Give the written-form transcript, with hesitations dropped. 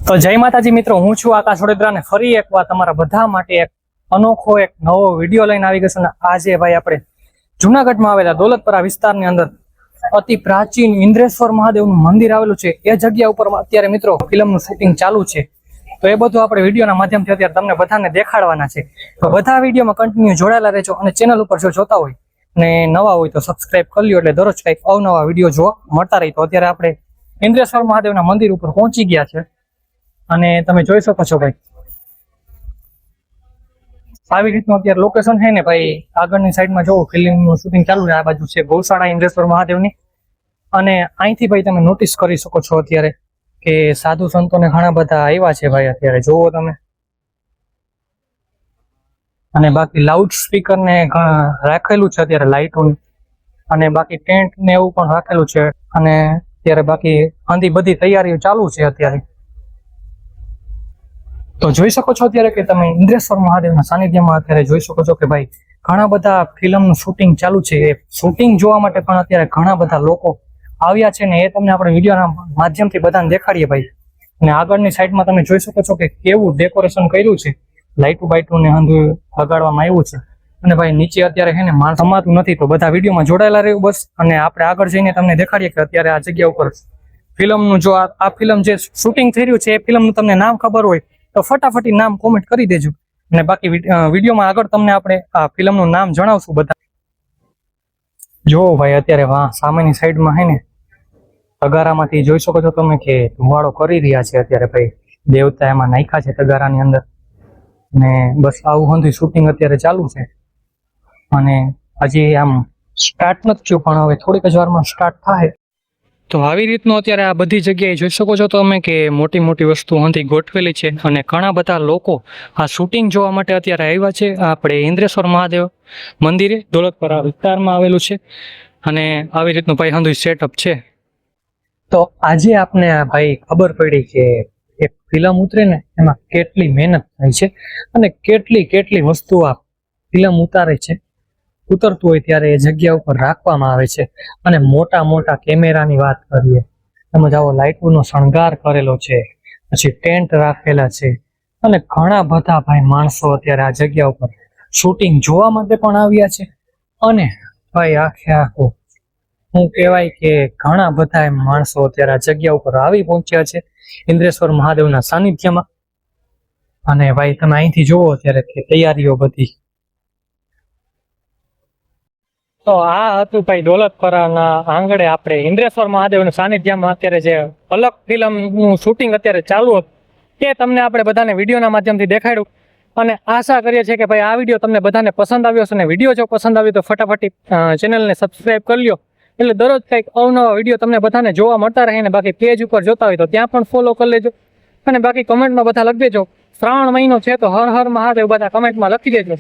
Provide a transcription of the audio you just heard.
તો જય માતાજી મિત્રો, હું છું આકાશ વડોદરા ને ફરી એકવાર તમારા બધા માટે એક અનોખો એક નવો વિડીયો લઈને આવી ગયો છું. આજે ભાઈ આપણે જુનાગઢમાં આવેલા દોલતપરા વિસ્તારની અંદર અતિ પ્રાચીન ઇન્દ્રેશ્વર મહાદેવનું મંદિર આવેલું છે. એ જગ્યા ઉપર અત્યારે મિત્રો ફિલ્મનું શૂટિંગ ચાલુ છે. તો એ બધું આપણે વિડીયોના માધ્યમથી અત્યારે તમને બધાને દેખાડવાના છે. તો બધા વિડીયોમાં કન્ટિન્યુ જોડાયેલા રહેજો અને ચેનલ ઉપર જો જોતા હોય અને નવા હોય તો સબસ્ક્રાઇબ કરી લ્યો, એટલે દરરોજ કંઈક અવનવા વિડીયો જોવા મળતા રહી. તો અત્યારે આપણે ઇન્દ્રેશ્વર મહાદેવના મંદિર ઉપર પહોંચી ગયા છે અને તમે જોઈ શકો છો ભાઈ આવી રીતનું અત્યારે લોકેશન છે ને ભાઈ. આગળની સાઈડમાં જોવો ફિલ્મનું શૂટિંગ ચાલુ છે. આ બાજુ છે ગૌશાળા ઇન્દ્રેશ્વર મહાદેવની. અને અહીંથી ભાઈ તમે નોટિસ કરી શકો છો અત્યારે કે સાધુ સંતોને ઘણા બધા આવ્યા છે ભાઈ. અત્યારે જોવો તમે. અને બાકી લાઉડ સ્પીકર ને રાખેલું છે અત્યારે, લાઇટોની અને બાકી ટેન્ટ ને એવું પણ રાખેલું છે. અને અત્યારે બાકી આંધી બધી તૈયારીઓ ચાલુ છે અત્યારે. તો જોઈ શકો છો અત્યારે કે તમે ઇન્દ્રેશ્વર મહાદેવના સાનિધ્યમાં અત્યારે જોઈ શકો છો કે ભાઈ ઘણા બધા ફિલ્મનું શૂટિંગ ચાલુ છે. એ શૂટિંગ જોવા માટે પણ અત્યારે ઘણા બધા લોકો આવ્યા છે ને એ તમને આપણે વિડીયોના માધ્યમથી બધાને દેખાડીએ ભાઈ. અને આગળની સાઈડમાં તમે જોઈ શકો છો કે કેવું ડેકોરેશન કર્યું છે, લાઇટું બાઇટું ને હંધું લગાડવામાં આવ્યું છે. અને ભાઈ નીચે અત્યારે છે ને માણસ સમાતું નથી, તો બધા વિડીયોમાં જોડાયેલા રહ્યું બસ. અને આપણે આગળ જઈને તમને દેખાડીએ કે અત્યારે આ જગ્યા ઉપર ફિલ્મનું જો આ ફિલ્મ જે શૂટિંગ થઈ રહ્યું છે એ ફિલ્મનું તમને નામ ખબર હોય તો ફટાફટી નામ કોમેન્ટ કરી દેજો. અને બાકી વિડીયોમાં આગળ તમને આપણે આ ફિલ્મનું નામ જણાવશું બધા. જો ભાઈ અત્યારે વાહ સામેની સાઈડમાં હે ને તગારામાંથી જોઈ શકો છો તમે કે ધુવાડો કરી રહ્યા છે અત્યારે ભાઈ. દેવતા એમાં નાખ્યા છે તગારાની અંદર. ને બસ આવું હંધી શૂટિંગ અત્યારે ચાલુ છે. અને હજી આમ સ્ટાર્ટ નથી થયું પણ હવે થોડીક જ વારમાં સ્ટાર્ટ થાય. તો આવી રીતનું અત્યારે આ બધી જગ્યાએ જોઈ શકો છો તમે કે મોટી મોટી વસ્તુ અહીંથી ગોઠવેલી છે. અને ઘણા બધા લોકો આ શૂટિંગ જોવા માટે અત્યારે આવ્યા છે. આપણે ઇન્દ્રેશ્વર મહાદેવ મંદિરે દોલતપરા વિસ્તારમાં આવેલું છે. અને આવી રીતનું ભાઈ હંધું સેટઅપ છે. તો આજે આપને ભાઈ ખબર પડી કે એક ફિલ્મ ઉતરે ને એમાં કેટલી મહેનત થાય છે અને કેટલી વસ્તુ આ ફિલ્મ ઉતારે છે. ઉતરતું હોય ત્યારે એ જગ્યા ઉપર રાખવામાં આવે છે. અને મોટા કેમેરાની વાત કરીએ, એમાં આવો લાઇટોનો શણગાર કરેલો છે, પછી ટેન્ટ રાખેલા છે. અને ઘણા બધા ભાઈ માણસો અત્યારે આ જગ્યા ઉપર શૂટિંગ જોવા માટે પણ આવ્યા છે. અને ભાઈ આખું હું કહેવાય કે ઘણા બધા માણસો અત્યારે આ જગ્યા ઉપર આવી પહોંચ્યા છે ઇન્દ્રેશ્વર મહાદેવના સાનિધ્યમાં. અને ભાઈ તમે અહીંથી જુઓ અત્યારે કે તૈયારીઓ બધી. તો આ હતું ભાઈ દોલતપરાના આંગણે આપણે ઇન્દ્રેશ્વર મહાદેવના સાનિધ્યમાં અત્યારે જે અલગ ફિલ્મનું શૂટિંગ અત્યારે ચાલુ હતું તે તમને આપણે બધાને વિડીયોના માધ્યમથી દેખાડ્યું. અને આશા કરીએ છીએ કે ભાઈ આ વિડીયો તમને બધાને પસંદ આવ્યો છે. અને વિડીયો જો પસંદ આવ્યો તો ફટાફટી ચેનલને સબસ્ક્રાઈબ કરી લો, એટલે દરરોજ કંઈક અવનવા વિડીયો તમને બધાને જોવા મળતા રહે. ને બાકી પેજ ઉપર જોતા હોય તો ત્યાં પણ ફોલો કરી લેજો. અને બાકી કમેન્ટમાં બધા લખી દેજો. શ્રાવણ મહિનો છે તો હર હર મહાદેવ બધા કમેન્ટમાં લખી દેજો.